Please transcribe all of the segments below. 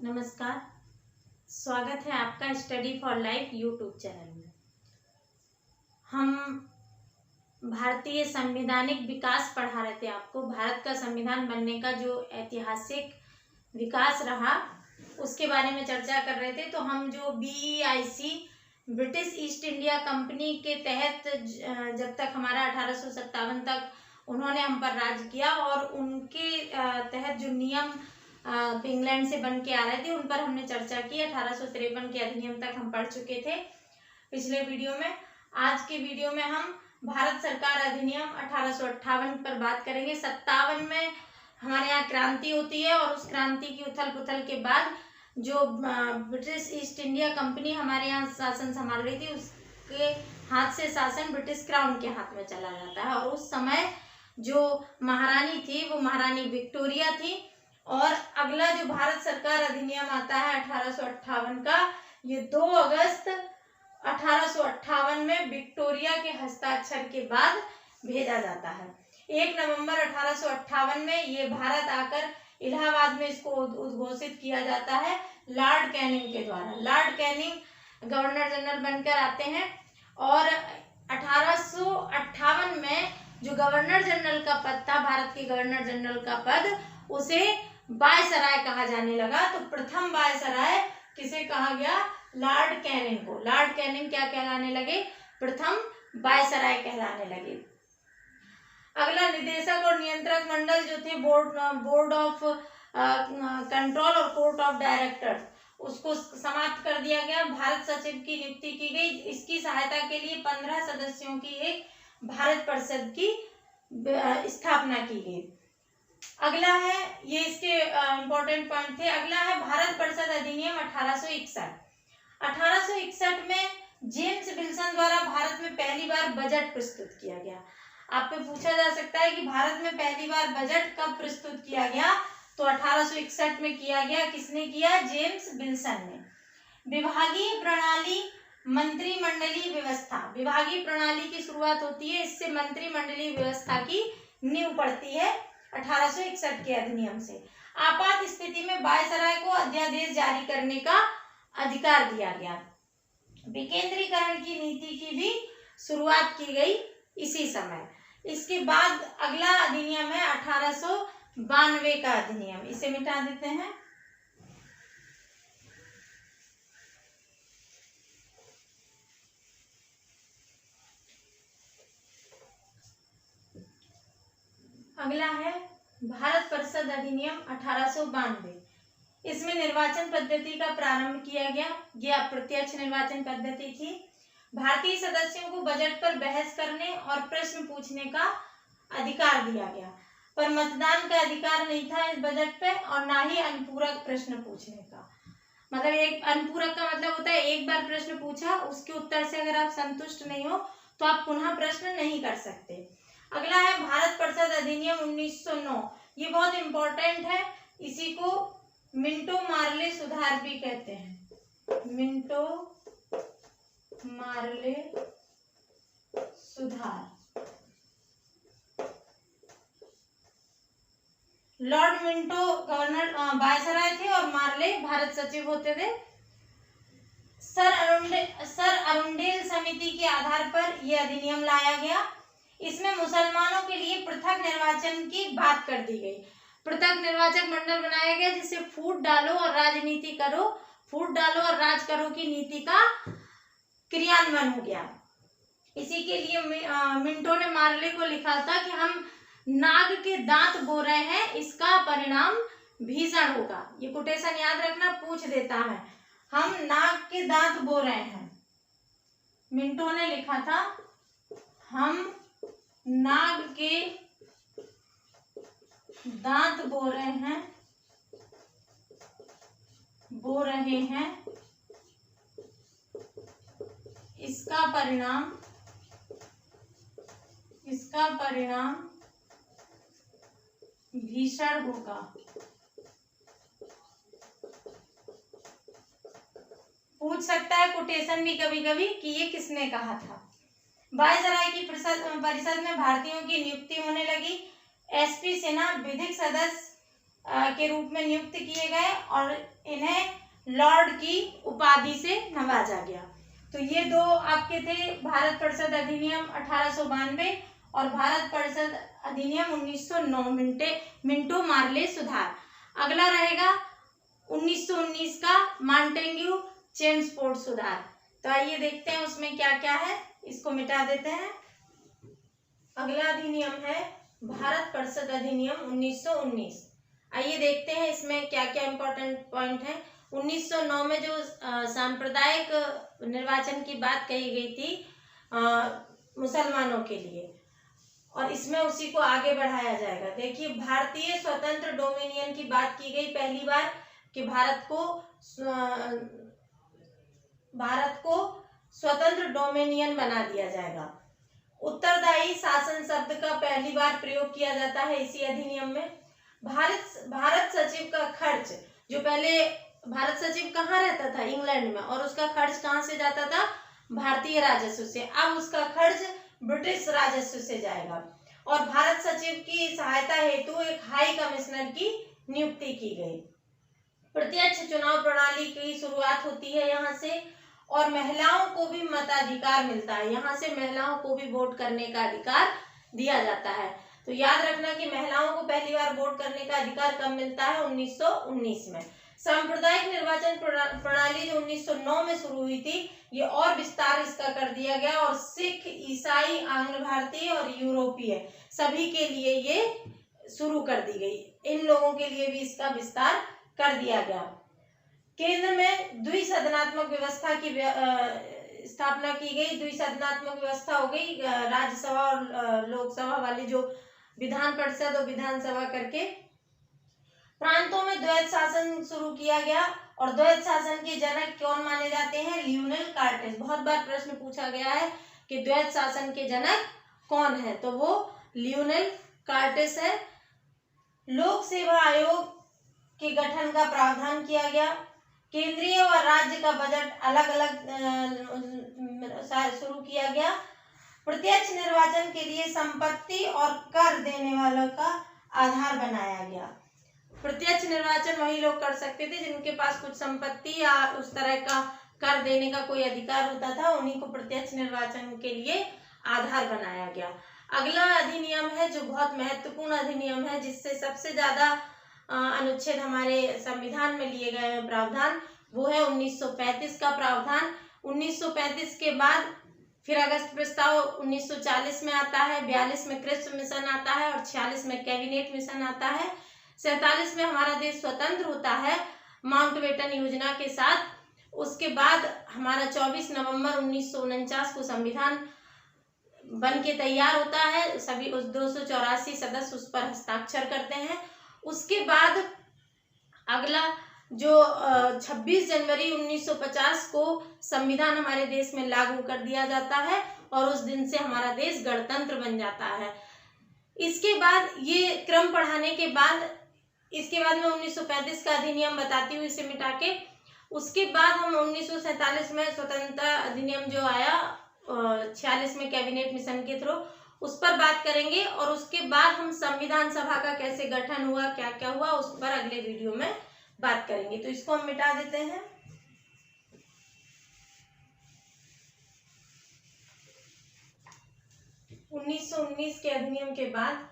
नमस्कार। स्वागत है आपका study for life YouTube channel में। हम भारतीय संवैधानिक विकास पढ़ा रहे थे आपको। भारत का संविधान बनने का जो ऐतिहासिक विकास रहा उसके बारे में चर्चा कर रहे थे। तो हम जो BEIC British east India company के तहत जब तक हमारा 1857 तक उन्होंने हम पर राज किया और उनके तहत जो नियम इंग्लैंड से बन के आ रहे थे उन पर हमने चर्चा की। 1853 के अधिनियम तक हम पढ़ चुके थे पिछले वीडियो में। आज के वीडियो में हम भारत सरकार अधिनियम 1858 पर बात करेंगे। 57 में हमारे यहाँ क्रांति होती है और उस क्रांति की उथल पुथल के बाद जो ब्रिटिश ईस्ट इंडिया कंपनी हमारे यहाँ शासन संभाल रही थी उसके हाथ से शासन ब्रिटिश क्राउन के हाथ में चला जाता है। और उस समय जो महारानी थी वो महारानी विक्टोरिया थी। और अगला जो भारत सरकार अधिनियम आता है 1858 का, ये 2 अगस्त 1858 में विक्टोरिया के हस्ताक्षर के बाद भेजा जाता है। 1 नवंबर 1858 में ये भारत आकर इलाहाबाद में इसको उद्घोषित किया जाता है लॉर्ड कैनिंग के द्वारा। लॉर्ड कैनिंग गवर्नर जनरल बनकर आते हैं और 1858 में जो गवर्नर जनरल का पद था, भारत के गवर्नर जनरल का पद, उसे वायसराय कहा जाने लगा। तो प्रथम वायसराय किसे कहा गया? लॉर्ड कैनिंग को। लॉर्ड कैनिंग क्या कहलाने लगे? प्रथम वायसराय कहलाने लगे। अगला निदेशक और नियंत्रक मंडल जो थे, बोर्ड ऑफ कंट्रोल और कोर्ट ऑफ डायरेक्टर्स, उसको समाप्त कर दिया गया। भारत सचिव की नियुक्ति की गई। इसकी सहायता के लिए 15 सदस्यों की एक भारत परिषद की स्थापना की गई। अगला है, ये इसके इम्पोर्टेंट पॉइंट थे। अगला है भारत परिषद अधिनियम 1861। 1861 में जेम्स विल्सन द्वारा भारत में पहली बार बजट प्रस्तुत किया गया। आपसे पूछा जा सकता है कि भारत में पहली बार बजट कब प्रस्तुत किया गया? तो 1861 में किया गया। किसने किया? जेम्स विल्सन ने। विभागीय प्रणाली, मंत्रिमंडलीय व्यवस्था। विभागीय प्रणाली की शुरुआत होती है, इससे मंत्रिमंडलीय व्यवस्था की नींव पड़ती है 1861 के अधिनियम से। आपात स्थिति में वायसराय को अध्यादेश जारी करने का अधिकार दिया गया। विकेंद्रीकरण की नीति की भी शुरुआत की गई इसी समय। इसके बाद अगला अधिनियम है 1892 का अधिनियम। इसे मिटा देते हैं। अगला है भारत परिषद अधिनियम 1892। इसमें निर्वाचन पद्धति का प्रारंभ किया गया। यह अप्रत्यक्ष निर्वाचन पद्धति थी। भारतीय सदस्यों को बजट पर बहस करने और प्रश्न पूछने का अधिकार दिया गया, पर मतदान का अधिकार नहीं था इस बजट पे, और ना ही अनुपूरक प्रश्न पूछने का। मतलब एक अनुपूरक का मतलब होता है एक बार प्रश्न पूछा, उसके उत्तर से अगर आप संतुष्ट नहीं हो तो आप पुनः प्रश्न नहीं कर सकते। अगला है भारत परिषद अधिनियम 1909। ये बहुत इंपॉर्टेंट है। इसी को मिंटो मार्ले सुधार भी कहते हैं। मिंटो मार्ले सुधार। लॉर्ड मिंटो गवर्नर वायसराय थे और मार्ले भारत सचिव होते थे। सर अरुंडेल समिति के आधार पर यह अधिनियम लाया गया। इसमें मुसलमानों के लिए पृथक निर्वाचन की बात कर दी गई। पृथक निर्वाचक मंडल बनाया गया जिससे फूट डालो और राजनीति करो, फूट डालो और राज करो की नीति का क्रियान्वयन हो गया। इसी के लिए मिंटो ने मार्ले को लिखा था कि हम नाग के दांत बो रहे हैं, इसका परिणाम भीषण होगा। ये कोटेशन याद रखना, पूछ देता है। हम नाग के दांत बो रहे हैं, मिंटो ने लिखा था, हम नाग के दांत बो रहे हैं, इसका परिणाम भीषण होगा। पूछ सकता है कोटेशन भी कभी कभी कि ये किसने कहा था। वायसराय की परिषद में भारतीयों की नियुक्ति होने लगी। SP सिन्हा विधिक सदस्य के रूप में नियुक्त किए गए और इन्हें लॉर्ड की उपाधि से नवाजा गया। तो ये दो आपके थे, भारत परिषद अधिनियम 1892 और भारत परिषद अधिनियम 1909 मिंटो मार्ले सुधार। अगला रहेगा 1919 का मॉन्टेग्यू चेम्सफोर्ड सुधार। तो आइए देखते हैं उसमें क्या क्या है, इसको मिटा देते हैं। अगला अधिनियम है भारत परिषद अधिनियम 1919। आइए देखते हैं इसमें क्या क्या इंपॉर्टेंट पॉइंट है। 1909 में जो सांप्रदायिक निर्वाचन की बात कही गई थी मुसलमानों के लिए, और इसमें उसी को आगे बढ़ाया जाएगा। देखिए, भारतीय स्वतंत्र डोमिनियन की बात की गई पहली बार कि भारत को स्वतंत्र डोमिनियन बना दिया जाएगा। उत्तरदायी शासन शब्द का पहली बार प्रयोग किया जाता है इसी अधिनियम में। भारत सचिव का खर्च, जो पहले भारत सचिव कहाँ रहता था, इंग्लैंड में, और उसका खर्च कहाँ से जाता था, भारतीय राजस्व से। अब उसका खर्च ब्रिटिश राजस्व से जाएगा। और भारत सचिव की सहायता हेतु एक हाई कमिश्नर की नियुक्ति की गई। प्रत्यक्ष चुनाव प्रणाली की शुरुआत होती है यहाँ से, और महिलाओं को भी मताधिकार मिलता है। यहाँ से महिलाओं को भी वोट करने का अधिकार दिया जाता है। तो याद रखना कि महिलाओं को पहली बार वोट करने का अधिकार कब मिलता है, 1919 में। सांप्रदायिक निर्वाचन प्रणाली जो 1909 में शुरू हुई थी, ये और विस्तार इसका कर दिया गया, और सिख, ईसाई, आंग्ल भारतीय और यूरोपीय सभी के लिए ये शुरू कर दी गई। इन लोगों के लिए भी इसका विस्तार कर दिया गया। केंद्र में द्विसदनात्मक व्यवस्था की स्थापना की गई। द्विसदनात्मक व्यवस्था हो गई, राज्यसभा और लोकसभा वाली, जो विधान परिषद और विधानसभा करके। प्रांतों में द्वैत शासन शुरू किया गया, और द्वैत शासन के जनक कौन माने जाते हैं, लियोनेल कार्टेस। बहुत बार प्रश्न पूछा गया है कि द्वैत शासन के जनक कौन है, तो वो लियोनेल कार्टेस है। लोक सेवा आयोग के गठन का प्रावधान किया गया। केंद्रीय और राज्य का बजट अलग अलग शुरू किया गया। प्रत्यक्ष निर्वाचन के लिए संपत्ति और कर देने वालों का आधार बनाया गया। प्रत्यक्ष निर्वाचन वही लोग कर सकते थे जिनके पास कुछ संपत्ति या उस तरह का कर देने का कोई अधिकार होता था, उन्हीं को प्रत्यक्ष निर्वाचन के लिए आधार बनाया गया। अगला अधिनियम है जो बहुत महत्वपूर्ण अधिनियम है, जिससे सबसे ज्यादा अनुच्छेद हमारे संविधान में लिए गए हैं प्रावधान, वो है 1935 का प्रावधान। 1935 के बाद फिर अगस्त प्रस्ताव 1940 में आता है, 42 में क्रिप्स मिशन आता है और 46 में कैबिनेट मिशन आता है। 47 में हमारा देश स्वतंत्र होता है माउंटबेटन योजना के साथ। उसके बाद हमारा 24 नवंबर 1949 को संविधान बन के तैयार होता है। सभी उस 284 सदस्य उस पर हस्ताक्षर करते हैं। उसके बाद अगला जो 26 जनवरी 1950 को संविधान हमारे देश में लागू कर दिया जाता है, और उस दिन से हमारा देश गणतंत्र बन जाता है। इसके बाद ये क्रम पढ़ाने के बाद, इसके बाद मैं 1935 का अधिनियम बताती हूँ, इसे मिटा के। उसके बाद हम 1947 में स्वतंत्रता अधिनियम जो आया 46 में कैबिनेट मिशन के थ्रू, उस पर बात करेंगे। और उसके बाद हम संविधान सभा का कैसे गठन हुआ, क्या क्या हुआ, उस पर अगले वीडियो में बात करेंगे। तो इसको हम मिटा देते हैं। उन्नीस के अधिनियम के बाद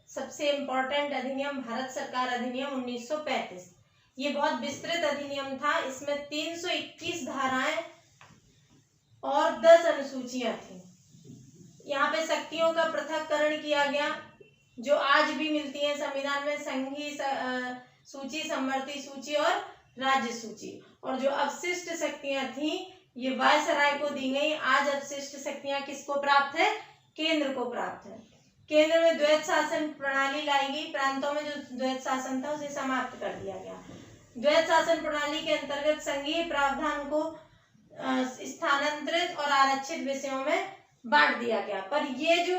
सबसे इम्पोर्टेंट अधिनियम भारत सरकार अधिनियम 1935। ये बहुत विस्तृत अधिनियम था। इसमें 321 धाराएं और 10 अनुसूचियां थी। यहाँ पे शक्तियों का पृथक्करण किया गया, जो आज भी मिलती है संविधान में, संघीय सूची, समवर्ती सूची और राज्य सूची। और जो अवशिष्ट शक्तियां थी ये वायसराय को दी गई। आज अवशिष्ट शक्तियां किसको प्राप्त है, केंद्र को प्राप्त है। केंद्र में द्वैत शासन प्रणाली लाई गई। प्रांतों में जो द्वैत शासन था उसे समाप्त कर दिया गया। द्वैत शासन प्रणाली के अंतर्गत संघीय प्रावधान को स्थानांतरित और आरक्षित विषयों में बांट दिया गया। पर ये जो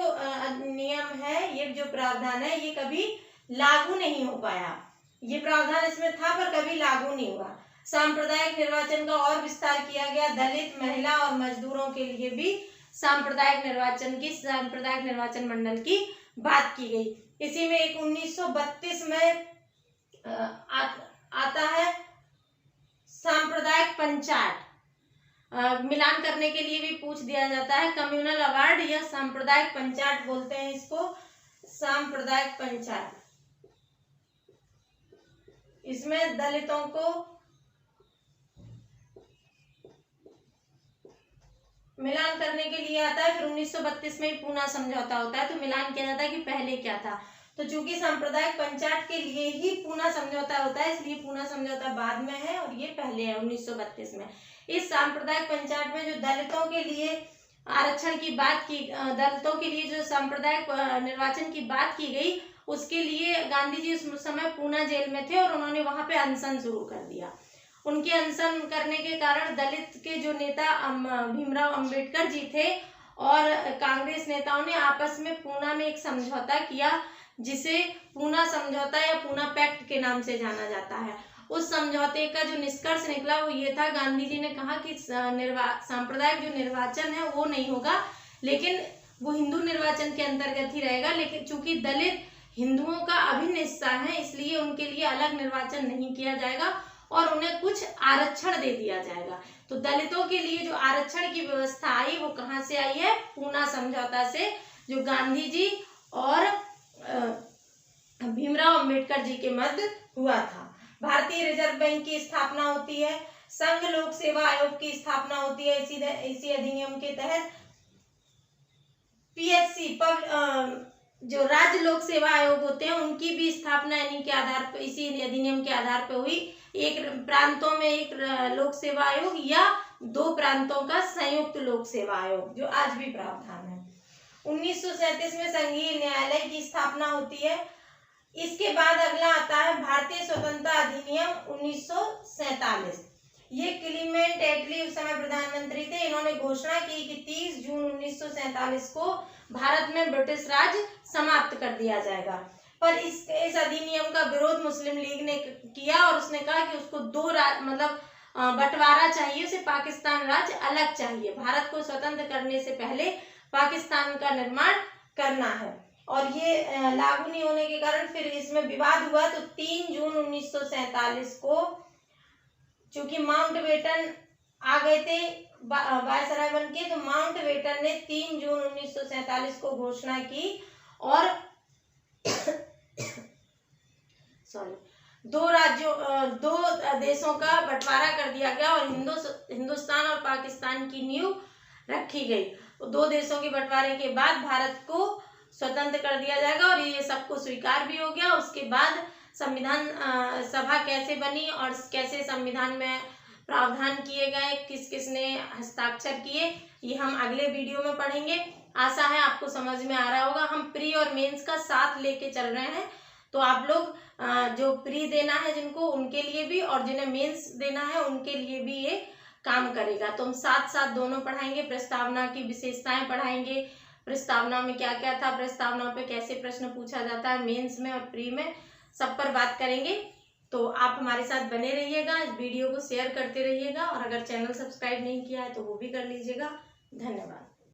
नियम है, ये जो प्रावधान है, ये कभी लागू नहीं हो पाया। ये प्रावधान इसमें था पर कभी लागू नहीं हुआ। सांप्रदायिक निर्वाचन का और विस्तार किया गया। दलित, महिला और मजदूरों के लिए भी सांप्रदायिक निर्वाचन मंडल की बात की गई। इसी में एक 1932 में आता है सांप्रदायिक पंचायत। मिलान करने के लिए भी पूछ दिया जाता है। कम्युनल अवार्ड या सांप्रदायिक पंचायत बोलते हैं इसको, सांप्रदायिक पंचायत। इसमें दलितों को मिलान करने के लिए आता है। फिर 1932 में ही पूना समझौता होता है। तो मिलान किया जाता है कि पहले क्या था। तो चूंकि सांप्रदायिक पंचायत के लिए ही पूना समझौता होता है, इसलिए पूना समझौता बाद में है और ये पहले है 1932 में। इस सांप्रदायिक पंचायत में जो दलितों के लिए आरक्षण की बात की, दलितों के लिए जो सांप्रदायिक निर्वाचन की बात की गई, उसके लिए गांधी जी उस समय पूना जेल में थे और उन्होंने वहां पे अनशन शुरू कर दिया। उनके अनशन करने के कारण दलित के जो नेता भीमराव अंबेडकर जी थे और कांग्रेस नेताओं ने आपस में पूना में एक समझौता किया, जिसे पूना समझौता या पूना पैक्ट के नाम से जाना जाता है। उस समझौते का जो निष्कर्ष निकला वो ये था, गांधी जी ने कहा कि सांप्रदायिक जो निर्वाचन है वो नहीं होगा, लेकिन वो हिंदू निर्वाचन के अंतर्गत ही रहेगा। लेकिन चूंकि दलित हिंदुओं का अभिन्न हिस्सा है, इसलिए उनके लिए अलग निर्वाचन नहीं किया जाएगा और उन्हें कुछ आरक्षण दे दिया जाएगा। तो दलितों के लिए जो आरक्षण की व्यवस्था आई वो कहाँ से आई है? पूना समझौता से, जो गांधी जी और भीमराव अंबेडकर जी के मध्य हुआ था। भारतीय रिजर्व बैंक की स्थापना होती है। संघ लोक सेवा आयोग की स्थापना होती है इसी अधिनियम के तहत। पीएससी जो राज्य लोक सेवा आयोग होते हैं उनकी भी स्थापना इन्हीं के आधार पर, इसी अधिनियम के आधार पर हुई। एक प्रांतों में एक लोक सेवा आयोग या दो प्रांतों का संयुक्त लोक सेवा आयोग, जो आज भी प्रावधान है। 1937 में संघीय न्यायालय की स्थापना होती है। इसके बाद अगला आता है भारतीय स्वतंत्रता अधिनियम 1947। ये क्लीमेंट एटली उस समय प्रधानमंत्री थे। इन्होंने घोषणा की कि 30 जून 1947 को भारत में ब्रिटिश राज समाप्त कर दिया जाएगा। पर इस अधिनियम का विरोध मुस्लिम लीग ने किया और उसने कहा कि उसको दो मतलब बंटवारा चाहिए, उसे पाकिस्तान राज्य अलग चाहिए। भारत को स्वतंत्र करने से पहले पाकिस्तान का निर्माण करना है। और ये लागू नहीं होने के कारण फिर इसमें विवाद हुआ। तो 3 जून 1947 को चूंकि माउंटबेटन आ गए थे वायसराय बन के, तो माउंटबेटन ने 3 जून 1947 को घोषणा की और दो देशों का बंटवारा कर दिया गया और हिंदुस्तान और पाकिस्तान की नींव रखी गई। तो 2 देशों के बंटवारे के बाद भारत को स्वतंत्र कर दिया जाएगा और ये सबको स्वीकार भी हो गया। उसके बाद संविधान सभा कैसे बनी और कैसे संविधान में प्रावधान किए गए, किस किस ने हस्ताक्षर किए, ये हम अगले वीडियो में पढ़ेंगे। आशा है आपको समझ में आ रहा होगा। हम प्री और मेंस का साथ लेके चल रहे हैं, तो आप लोग जो प्री देना है जिनको, उनके लिए भी, और जिन्हें मेंस देना है उनके लिए भी ये काम करेगा। तो हम साथ साथ दोनों पढ़ाएंगे। प्रस्तावना की विशेषताएं पढ़ाएंगे, प्रस्तावना में क्या क्या था, प्रस्तावना पे कैसे प्रश्न पूछा जाता है मेंस में और प्री में, सब पर बात करेंगे। तो आप हमारे साथ बने रहिएगा, इस वीडियो को शेयर करते रहिएगा और अगर चैनल सब्सक्राइब नहीं किया है तो वो भी कर लीजिएगा। धन्यवाद।